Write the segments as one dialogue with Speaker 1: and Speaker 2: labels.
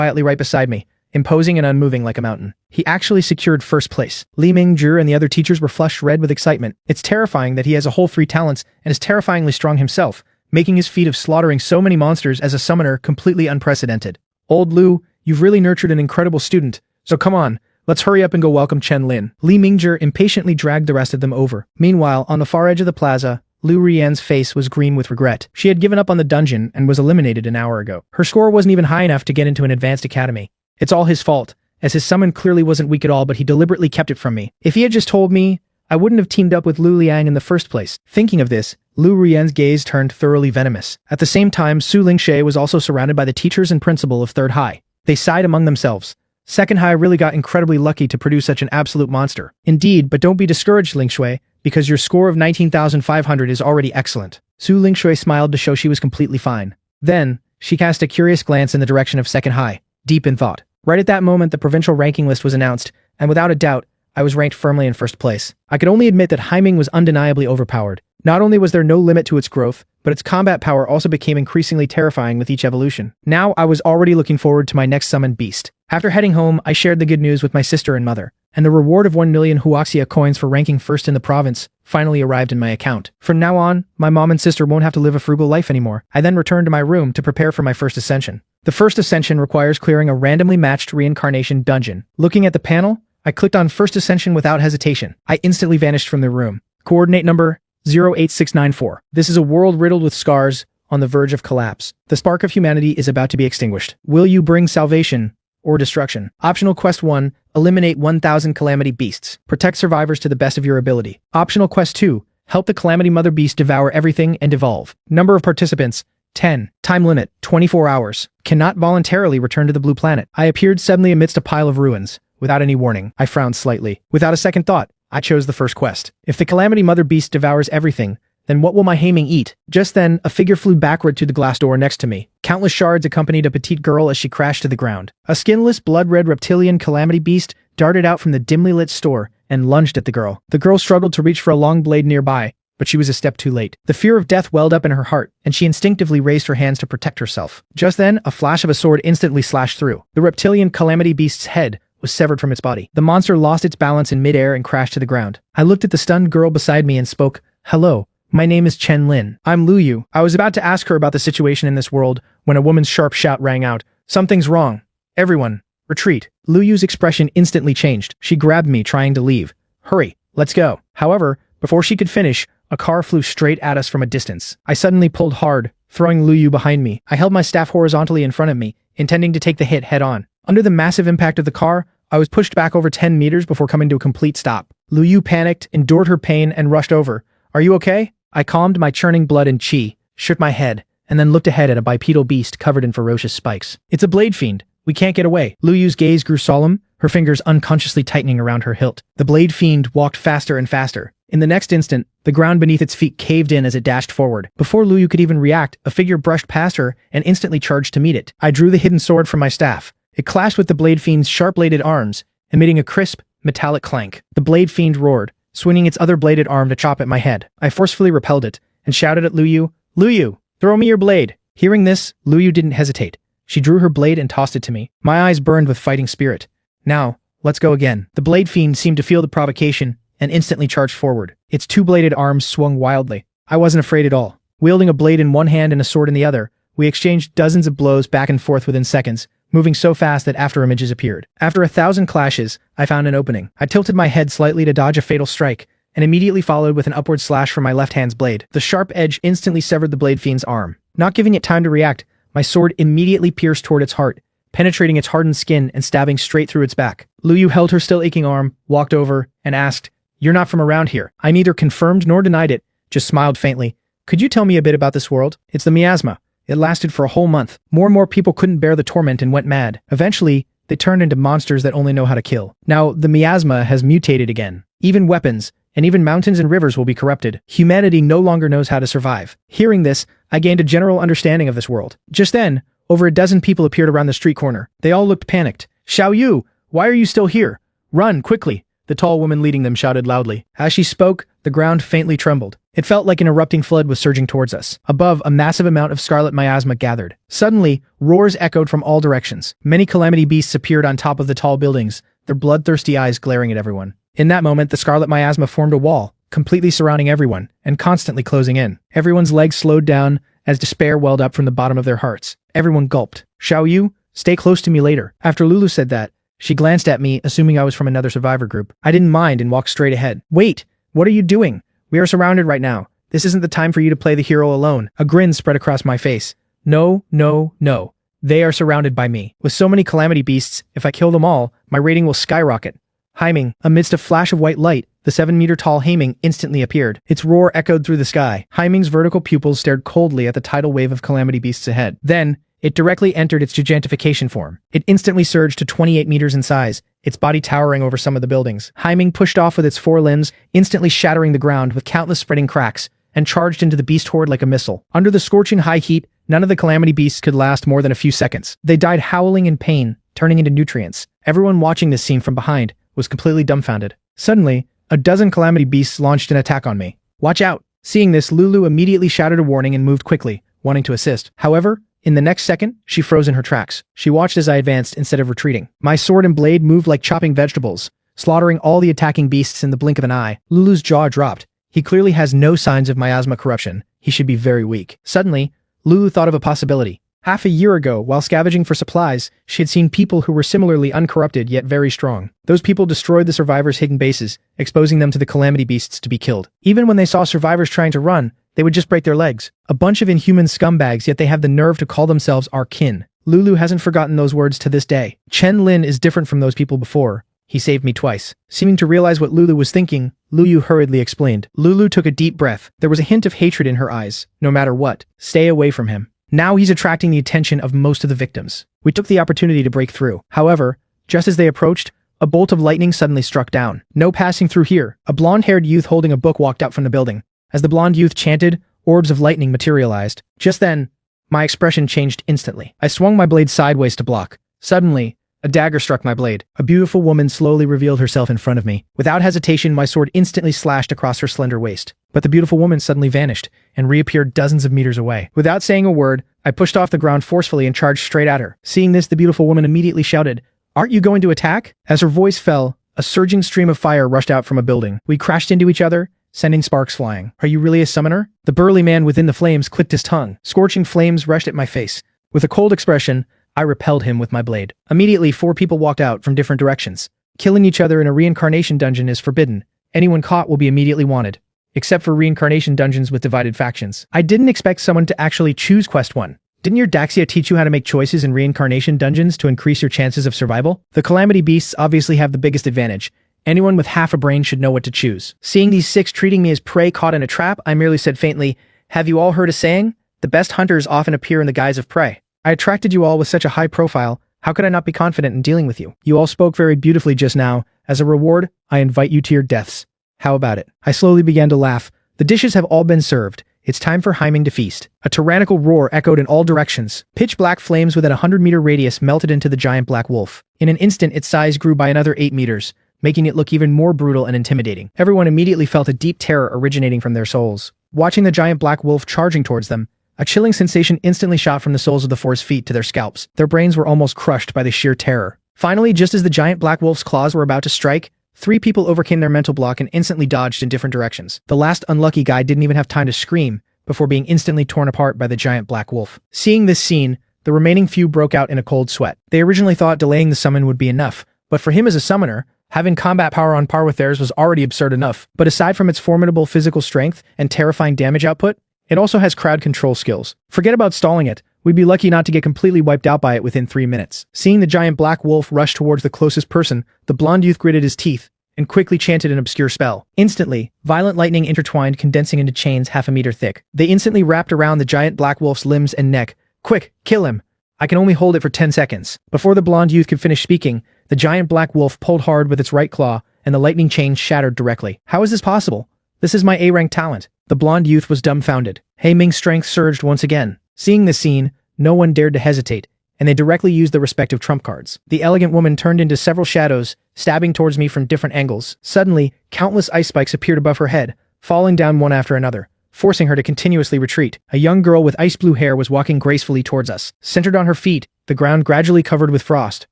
Speaker 1: quietly right beside me, imposing and unmoving like a mountain. He actually secured first place. Li Mingjie and the other teachers were flushed red with excitement. It's terrifying that he has a whole three talents and is terrifyingly strong himself, making his feat of slaughtering so many monsters as a summoner completely unprecedented. Old Lu, you've really nurtured an incredible student, so come on, let's hurry up and go welcome Chen Lin. Li Mingjie impatiently dragged the rest of them over. Meanwhile, on the far edge of the plaza, Lu Rian's face was green with regret. She had given up on the dungeon and was eliminated an hour ago. Her score wasn't even high enough to get into an advanced academy. It's all his fault, as his summon clearly wasn't weak at all, but he deliberately kept it from me. If he had just told me, I wouldn't have teamed up with Lu Liang in the first place. Thinking of this, Lu Rian's gaze turned thoroughly venomous. At the same time, Su Lingshe was also surrounded by the teachers and principal of Third High. They sighed among themselves. Second High really got incredibly lucky to produce such an absolute monster. Indeed, but don't be discouraged, Lingshui, because your score of 19,500 is already excellent. Su Lingshui smiled to show she was completely fine. Then, she cast a curious glance in the direction of Second High, deep in thought. Right at that moment, the provincial ranking list was announced, and without a doubt, I was ranked firmly in first place. I could only admit that Haiming was undeniably overpowered. Not only was there no limit to its growth, but its combat power also became increasingly terrifying with each evolution. Now, I was already looking forward to my next summoned beast. After heading home, I shared the good news with my sister and mother, and the reward of 1 million Huaxia coins for ranking first in the province finally arrived in my account. From now on, my mom and sister won't have to live a frugal life anymore. I then returned to my room to prepare for my first ascension. The first ascension requires clearing a randomly matched reincarnation dungeon. Looking at the panel, I clicked on first ascension without hesitation. I instantly vanished from the room. Coordinate number 08694. This is a world riddled with scars on the verge of collapse. The spark of humanity is about to be extinguished. Will you bring salvation or destruction? Optional Quest 1, eliminate 1,000 Calamity Beasts. Protect survivors to the best of your ability. Optional Quest 2, help the Calamity Mother Beast devour everything and evolve. Number of participants, 10. Time limit, 24 hours. Cannot voluntarily return to the blue planet. I appeared suddenly amidst a pile of ruins. Without any warning, I frowned slightly. Without a second thought, I chose the first quest. If the Calamity Mother Beast devours everything, then what will my Haiming eat? Just then, a figure flew backward to the glass door next to me. Countless shards accompanied a petite girl as she crashed to the ground. A skinless, blood-red reptilian Calamity Beast darted out from the dimly lit store and lunged at the girl. The girl struggled to reach for a long blade nearby, but she was a step too late. The fear of death welled up in her heart, and she instinctively raised her hands to protect herself. Just then, a flash of a sword instantly slashed through. The reptilian Calamity Beast's head was severed from its body. The monster lost its balance in midair and crashed to the ground. I looked at the stunned girl beside me and spoke, "Hello, my name is Chen Lin. I'm Lu Yu." I was about to ask her about the situation in this world when a woman's sharp shout rang out. "Something's wrong. Everyone, retreat." Lu Yu's expression instantly changed. She grabbed me, trying to leave. "Hurry, let's go." However, before she could finish, a car flew straight at us from a distance. I suddenly pulled hard, throwing Lu Yu behind me. I held my staff horizontally in front of me, intending to take the hit head on. Under the massive impact of the car, I was pushed back over 10 meters before coming to a complete stop. Lu Yu panicked, endured her pain, and rushed over. "Are you okay?" I calmed my churning blood and chi, shook my head, and then looked ahead at a bipedal beast covered in ferocious spikes. "It's a blade fiend. We can't get away." Lu Yu's gaze grew solemn, her fingers unconsciously tightening around her hilt. The blade fiend walked faster and faster. In the next instant, the ground beneath its feet caved in as it dashed forward. Before Lu Yu could even react, a figure brushed past her and instantly charged to meet it. I drew the hidden sword from my staff. It clashed with the blade fiend's sharp-bladed arms, emitting a crisp, metallic clank. The blade fiend roared, swinging its other bladed arm to chop at my head. I forcefully repelled it, and shouted at Lu Yu, "Lu Yu, throw me your blade." Hearing this, Lu Yu didn't hesitate. She drew her blade and tossed it to me. My eyes burned with fighting spirit. "Now, let's go again." The blade fiend seemed to feel the provocation, and instantly charged forward. Its two-bladed arms swung wildly. I wasn't afraid at all. Wielding a blade in one hand and a sword in the other, we exchanged dozens of blows back and forth within seconds, moving so fast that afterimages appeared. After 1,000 clashes, I found an opening. I tilted my head slightly to dodge a fatal strike, and immediately followed with an upward slash from my left hand's blade. The sharp edge instantly severed the blade fiend's arm. Not giving it time to react, my sword immediately pierced toward its heart, penetrating its hardened skin and stabbing straight through its back. Lu Yu held her still aching arm, walked over, and asked, "You're not from around here." I neither confirmed nor denied it, just smiled faintly. "Could you tell me a bit about this world?" "It's the miasma. It lasted for a whole month. More and more people couldn't bear the torment and went mad. Eventually, they turned into monsters that only know how to kill. Now, the miasma has mutated again. Even weapons, and even mountains and rivers will be corrupted. Humanity no longer knows how to survive." Hearing this, I gained a general understanding of this world. Just then, over a dozen people appeared around the street corner. They all looked panicked. "Xiao Yu, why are you still here? Run, quickly!" The tall woman leading them shouted loudly. As she spoke, the ground faintly trembled. It felt like an erupting flood was surging towards us. Above, a massive amount of scarlet miasma gathered. Suddenly, roars echoed from all directions. Many calamity beasts appeared on top of the tall buildings, their bloodthirsty eyes glaring at everyone. In that moment, the scarlet miasma formed a wall, completely surrounding everyone, and constantly closing in. Everyone's legs slowed down as despair welled up from the bottom of their hearts. Everyone gulped. Xiao Yu, stay close to me later. After Lulu said that, she glanced at me, assuming I was from another survivor group. I didn't mind and walked straight ahead. Wait, what are you doing? We are surrounded right now. This isn't the time for you to play the hero alone. A grin spread across my face. No, no, no. They are surrounded by me. With so many calamity beasts, if I kill them all, my rating will skyrocket. Haiming, amidst a flash of white light, the 7-meter-tall Haiming instantly appeared. Its roar echoed through the sky. Haiming's vertical pupils stared coldly at the tidal wave of calamity beasts ahead. Then, it directly entered its gigantification form. It instantly surged to 28 meters in size, its body towering over some of the buildings. Haiming pushed off with its 4 limbs, instantly shattering the ground with countless spreading cracks, and charged into the beast horde like a missile. Under the scorching high heat, none of the calamity beasts could last more than a few seconds. They died howling in pain, turning into nutrients. Everyone watching this scene from behind was completely dumbfounded. Suddenly, a dozen calamity beasts launched an attack on me. Watch out! Seeing this, Lulu immediately shouted a warning and moved quickly, wanting to assist. However, in the next second, she froze in her tracks. She watched as I advanced instead of retreating. My sword and blade moved like chopping vegetables, slaughtering all the attacking beasts in the blink of an eye. Lulu's jaw dropped. He clearly has no signs of miasma corruption. He should be very weak. Suddenly, Lulu thought of a possibility. Half a year ago, while scavenging for supplies, she had seen people who were similarly uncorrupted yet very strong. Those people destroyed the survivors' hidden bases, exposing them to the calamity beasts to be killed. Even when they saw survivors trying to run, they would just break their legs. A bunch of inhuman scumbags, yet they have the nerve to call themselves our kin. Lulu hasn't forgotten those words to this day. Chen Lin is different from those people before. He saved me twice. Seeming to realize what Lulu was thinking, Luyu hurriedly explained. Lulu took a deep breath. There was a hint of hatred in her eyes. No matter what, stay away from him. Now he's attracting the attention of most of the victims. We took the opportunity to break through. However, just as they approached, a bolt of lightning suddenly struck down. No passing through here. A blonde-haired youth holding a book walked out from the building. As the blonde youth chanted, orbs of lightning materialized. Just then, my expression changed instantly. I swung my blade sideways to block. Suddenly, a dagger struck my blade. A beautiful woman slowly revealed herself in front of me. Without hesitation, my sword instantly slashed across her slender waist. But the beautiful woman suddenly vanished and reappeared dozens of meters away. Without saying a word, I pushed off the ground forcefully and charged straight at her. Seeing this, the beautiful woman immediately shouted, "Aren't you going to attack?" As her voice fell, a surging stream of fire rushed out from a building. We crashed into each other, sending sparks flying. "Are you really a summoner?" The burly man within the flames clicked his tongue. Scorching flames rushed at my face. With a cold expression, I repelled him with my blade. Immediately, 4 people walked out from different directions. Killing each other in a reincarnation dungeon is forbidden. Anyone caught will be immediately wanted. Except for reincarnation dungeons with divided factions. I didn't expect someone to actually choose Quest 1. Didn't your Daxia teach you how to make choices in reincarnation dungeons to increase your chances of survival? The calamity beasts obviously have the biggest advantage. Anyone with half a brain should know what to choose. Seeing these 6 treating me as prey caught in a trap, I merely said faintly, "Have you all heard a saying? The best hunters often appear in the guise of prey. I attracted you all with such a high profile. How could I not be confident in dealing with you? You all spoke very beautifully just now. As a reward, I invite you to your deaths. How about it?" I slowly began to laugh. The dishes have all been served. It's time for Haiming to feast. A tyrannical roar echoed in all directions. Pitch black flames within a 100-meter radius melted into the giant black wolf. In an instant, its size grew by another 8 meters, making it look even more brutal and intimidating. Everyone immediately felt a deep terror originating from their souls. Watching the giant black wolf charging towards them, a chilling sensation instantly shot from the soles of the 4's feet to their scalps. Their brains were almost crushed by the sheer terror. Finally, just as the giant black wolf's claws were about to strike, 3 people overcame their mental block and instantly dodged in different directions. The last unlucky guy didn't even have time to scream before being instantly torn apart by the giant black wolf. Seeing this scene, the remaining few broke out in a cold sweat. They originally thought delaying the summon would be enough, but for him as a summoner, having combat power on par with theirs was already absurd enough. But aside from its formidable physical strength and terrifying damage output, it also has crowd control skills. Forget about stalling it. We'd be lucky not to get completely wiped out by it within 3 minutes. Seeing the giant black wolf rush towards the closest person, the blonde youth gritted his teeth and quickly chanted an obscure spell. Instantly, violent lightning intertwined, condensing into chains half a meter thick. They instantly wrapped around the giant black wolf's limbs and neck. "Quick, kill him! I can only hold it for 10 seconds. Before the blonde youth could finish speaking, the giant black wolf pulled hard with its right claw, and the lightning chain shattered directly. How is this possible? This is my A-rank talent. The blonde youth was dumbfounded. Haiming's strength surged once again. Seeing the scene, no one dared to hesitate, and they directly used the respective trump cards. The elegant woman turned into several shadows, stabbing towards me from different angles. Suddenly, countless ice spikes appeared above her head, falling down one after another. forcing her to continuously retreat. A young girl with ice blue hair was walking gracefully towards us. Centered on her feet, the ground gradually covered with frost.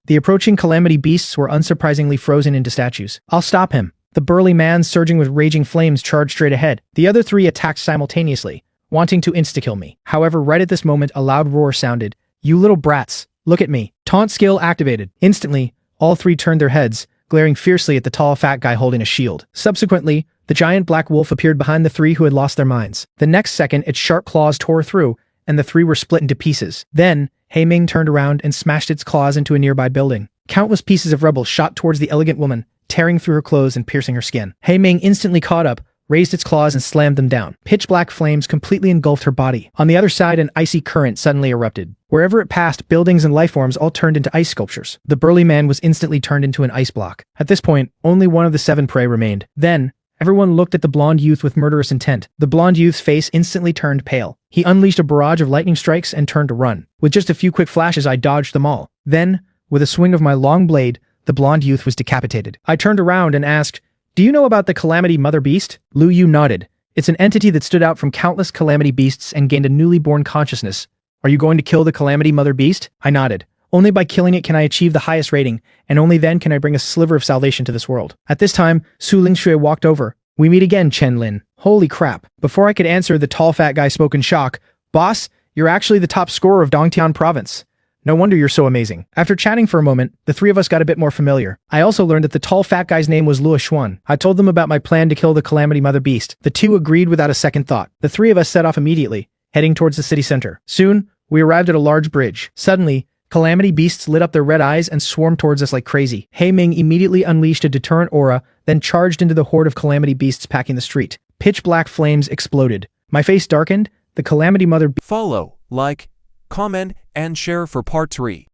Speaker 1: The approaching calamity beasts were unsurprisingly frozen into statues. "I'll stop him." The burly man, surging with raging flames, charged straight ahead. The other three attacked simultaneously, wanting to insta-kill me. However, right at this moment, a loud roar sounded. "You little brats, look at me." Taunt skill activated. Instantly, all three turned their heads, glaring fiercely at the tall, fat guy holding a shield. Subsequently, the giant black wolf appeared behind the three who had lost their minds. The next second, its sharp claws tore through, and the three were split into pieces. Then, Ming turned around and smashed its claws into a nearby building. Countless pieces of rubble shot towards the elegant woman, tearing through her clothes and piercing her skin. Ming instantly caught up, raised its claws and slammed them down. Pitch black flames completely engulfed her body. On the other side, an icy current suddenly erupted. Wherever it passed, buildings and lifeforms all turned into ice sculptures. The burly man was instantly turned into an ice block. At this point, only one of the 7 prey remained. Then, everyone looked at the blonde youth with murderous intent. The blonde youth's face instantly turned pale. He unleashed a barrage of lightning strikes and turned to run. With just a few quick flashes, I dodged them all. Then, with a swing of my long blade, the blonde youth was decapitated. I turned around and asked, "Do you know about the Calamity Mother Beast?" Lu Yu nodded. "It's an entity that stood out from countless Calamity Beasts and gained a newly born consciousness. Are you going to kill the Calamity Mother Beast?" I nodded. "Only by killing it can I achieve the highest rating, and only then can I bring a sliver of salvation to this world." At this time, Su Lingxue walked over. "We meet again, Chen Lin." Holy crap. Before I could answer, the tall fat guy spoke in shock. "Boss, you're actually the top scorer of Dongtian province. No wonder you're so amazing." After chatting for a moment, the three of us got a bit more familiar. I also learned that the tall fat guy's name was Luo Xuan. I told them about my plan to kill the Calamity Mother Beast. The two agreed without a second thought. The three of us set off immediately, heading towards the city center. Soon, we arrived at a large bridge. Suddenly, Calamity Beasts lit up their red eyes and swarmed towards us like crazy. Ming immediately unleashed a deterrent aura, then charged into the horde of Calamity Beasts packing the street. Pitch black flames exploded. My face darkened. The Calamity Mother
Speaker 2: Follow, like, comment, and share for part 3.